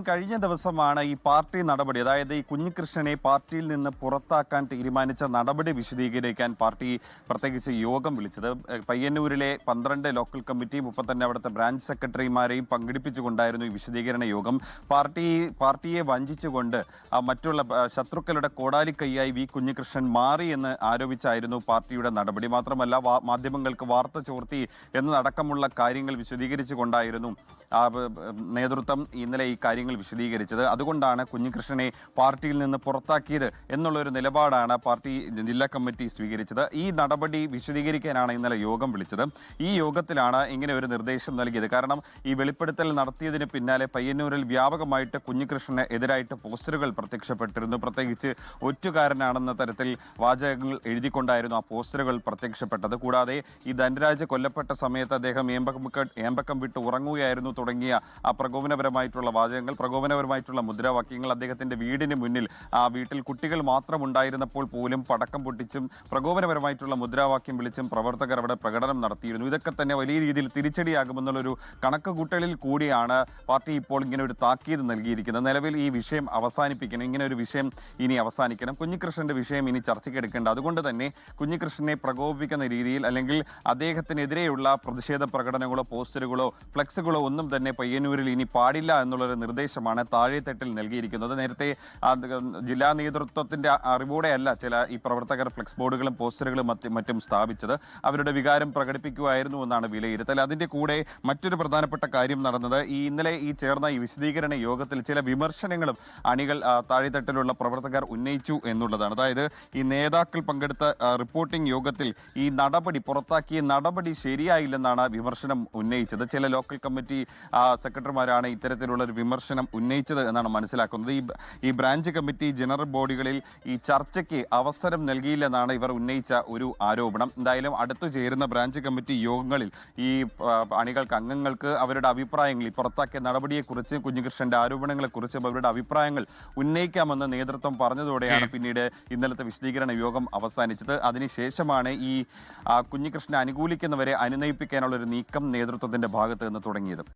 കഴിഞ്ഞ ദിവസമാണ് ഈ പാർട്ടി നടപടി, അതായത് ഈ കുഞ്ഞികൃഷ്ണനെ പാർട്ടിയിൽ നിന്ന് പുറത്താക്കാൻ തീരുമാനിച്ച നടപടി വിശദീകരിക്കാൻ പാർട്ടി പ്രത്യേകിച്ച് യോഗം വിളിച്ചത്. പയ്യന്നൂരിലെ 12 ലോക്കൽ കമ്മിറ്റിയും ഒപ്പം തന്നെ അവിടുത്തെ ബ്രാഞ്ച് സെക്രട്ടറിമാരെയും പങ്കെടുപ്പിച്ചുകൊണ്ടായിരുന്നു ഈ വിശദീകരണ യോഗം. പാർട്ടിയെ വഞ്ചിച്ചുകൊണ്ട് മറ്റുള്ള ശത്രുക്കളുടെ കോടാലിക്കൈയായി വി കുഞ്ഞികൃഷ്ണൻ മാറി എന്ന് ആരോപിച്ചായിരുന്നു പാർട്ടിയുടെ നടപടി. മാത്രമല്ല, മാധ്യമങ്ങൾക്ക് വാർത്ത ചോർത്തി എന്നതടക്കമുള്ള കാര്യങ്ങൾ വിശദീകരിച്ചുകൊണ്ടായിരുന്നു നേതൃത്വം ഇന്നലെ ഈ കാര്യങ്ങൾ വിശദീകരിച്ചത്. അതുകൊണ്ടാണ് കുഞ്ഞികൃഷ്ണനെ പാർട്ടിയിൽ നിന്ന് പുറത്താക്കിയത് എന്നുള്ളൊരു നിലപാടാണ് പാർട്ടി ജില്ലാ കമ്മിറ്റി സ്വീകരിച്ചത്. ഈ നടപടി വിശദീകരിക്കാനാണ് ഇന്നലെ യോഗം വിളിച്ചത്. ഈ യോഗത്തിലാണ് ഇങ്ങനെ ഒരു നിർദ്ദേശം നൽകിയത്. കാരണം ഈ വെളിപ്പെടുത്തൽ നടത്തിയതിന് പിന്നാലെ പയ്യന്നൂരിൽ വ്യാപകമായിട്ട് കുഞ്ഞികൃഷ്ണന് എതിരായിട്ട് പോസ്റ്ററുകൾ പ്രത്യക്ഷപ്പെട്ടിരുന്നു. പ്രത്യേകിച്ച് ഒറ്റുകാരനാണെന്ന തരത്തിൽ വാചകങ്ങൾ എഴുതിക്കൊണ്ടായിരുന്നു ആ പോസ്റ്ററുകൾ പ്രത്യക്ഷപ്പെട്ടത്. കൂടാതെ ഈ ധനരാജ് കൊല്ലപ്പെട്ട സമയത്ത് അദ്ദേഹം ഏമ്പക്കം വിട്ട് ഉറങ്ങുകയായിരുന്നു തുടങ്ങിയ ആ പ്രകോപനപരമായിട്ടുള്ള വാചകങ്ങൾ, പ്രകോപനപരമായിട്ടുള്ള മുദ്രാവാക്യങ്ങൾ, അദ്ദേഹത്തിന്റെ വീടിന് മുന്നിൽ ആ വീട്ടിൽ കുട്ടികൾ മാത്രം ഉണ്ടായിരുന്നപ്പോൾ പോലും പടക്കം പൊട്ടിച്ചും പ്രകോപനപരമായിട്ടുള്ള മുദ്രാവാക്യം വിളിച്ചും പ്രവർത്തകർ അവിടെ പ്രകടനം നടത്തിയിരുന്നു. ഇതൊക്കെ തന്നെ വലിയ രീതിയിൽ തിരിച്ചടിയാകുമെന്നുള്ളൊരു കണക്കുകൂട്ടലിൽ കൂടിയാണ് പാർട്ടി ഇപ്പോൾ ഇങ്ങനെ ഒരു താക്കീത് നൽകിയിരിക്കുന്നത്. നിലവിൽ ഈ വിഷയം അവസാനിപ്പിക്കണം, ഇങ്ങനെ ഒരു വിഷയം ഇനി അവസാനിക്കണം, കുഞ്ഞികൃഷ്ണന്റെ വിഷയം ഇനി ചർച്ചയ്ക്ക് എടുക്കേണ്ട. അതുകൊണ്ട് തന്നെ കുഞ്ഞികൃഷ്ണനെ പ്രകോപിപ്പിക്കുന്ന രീതിയിൽ അല്ലെങ്കിൽ അദ്ദേഹത്തിനെതിരെയുള്ള പ്രതിഷേധ പ്രകടനങ്ങളോ പോസ്റ്ററുകളോ ഫ്ലെക്സുകളോ ഒന്നും തന്നെ പയ്യന്നൂരിൽ ഇനി പാടില്ല എന്നുള്ളൊരു നിർദ്ദേശമാണ് താഴെത്തട്ടിൽ നൽകിയിരിക്കുന്നത്. നേരത്തെ ജില്ലാ നേതൃത്വത്തിന്റെ അറിവോടെയല്ല ഈ പ്രവർത്തകർ ഫ്ലെക്സ് ബോർഡുകളും പോസ്റ്ററുകളും മറ്റും സ്ഥാപിച്ചത്. അവരുടെ വികാരം പ്രകടിപ്പിക്കുമായിരുന്നു എന്നാണ് വിലയിരുത്തൽ. അതിന്റെ കൂടെ മറ്റൊരു പ്രധാനപ്പെട്ട കാര്യം നടന്നത്, ഇന്നലെ ചേർന്ന ഈ വിശദീകരണ യോഗത്തിൽ ചില വിമർശനങ്ങളും അണികൾ താഴെത്തട്ടിലുള്ള പ്രവർത്തകർ ഉന്നയിച്ചു എന്നുള്ളതാണ്. അതായത് ഈ നേതാക്കൾ പങ്കെടുത്ത റിപ്പോർട്ടിംഗ് യോഗത്തിൽ ഈ പുറത്താക്കിയ നടപടി ശരിയായില്ലെന്നാണ് വിമർശനം ഉന്നയിച്ചത്. ചില ലോക്കൽ കമ്മിറ്റി സെക്രട്ടറിമാരാണ് ഇത്തരത്തിലുള്ള ഒരു വിമർശനം ഉന്നയിച്ചത് എന്നാണ് മനസ്സിലാക്കുന്നത്. ഈ ബ്രാഞ്ച് കമ്മിറ്റി ജനറൽ ബോഡികളിൽ ഈ ചർച്ചയ്ക്ക് അവസരം നൽകിയില്ലെന്നാണ് ഇവർ ഉന്നയിച്ച ഒരു ആരോപണം. എന്തായാലും അടുത്തു ചേരുന്ന ബ്രാഞ്ച് കമ്മിറ്റി യോഗങ്ങളിൽ ഈ അംഗങ്ങൾക്ക് അവരുടെ അഭിപ്രായങ്ങൾ, ഈ പുറത്താക്കിയ നടപടിയെക്കുറിച്ച്, കുഞ്ഞികൃഷ്ണന്റെ ആരോപണങ്ങളെക്കുറിച്ചും അവരുടെ അഭിപ്രായങ്ങൾ ഉന്നയിക്കാമെന്ന് നേതൃത്വം പറഞ്ഞതോടെയാണ് പിന്നീട് ഇന്നലത്തെ വിശദീകരണ യോഗം അവസാനിച്ചത്. അതിനുശേഷമാണ് ഈ കുഞ്ഞികൃഷ്ണനെ അനുകൂലിക്കുന്നവരെ അനുനയിപ്പിക്കാനുള്ള ഒരു നീക്കം നേതൃത്വത്തിന്റെ ഭാഗത്ത് നിന്ന് തുടങ്ങിയത്.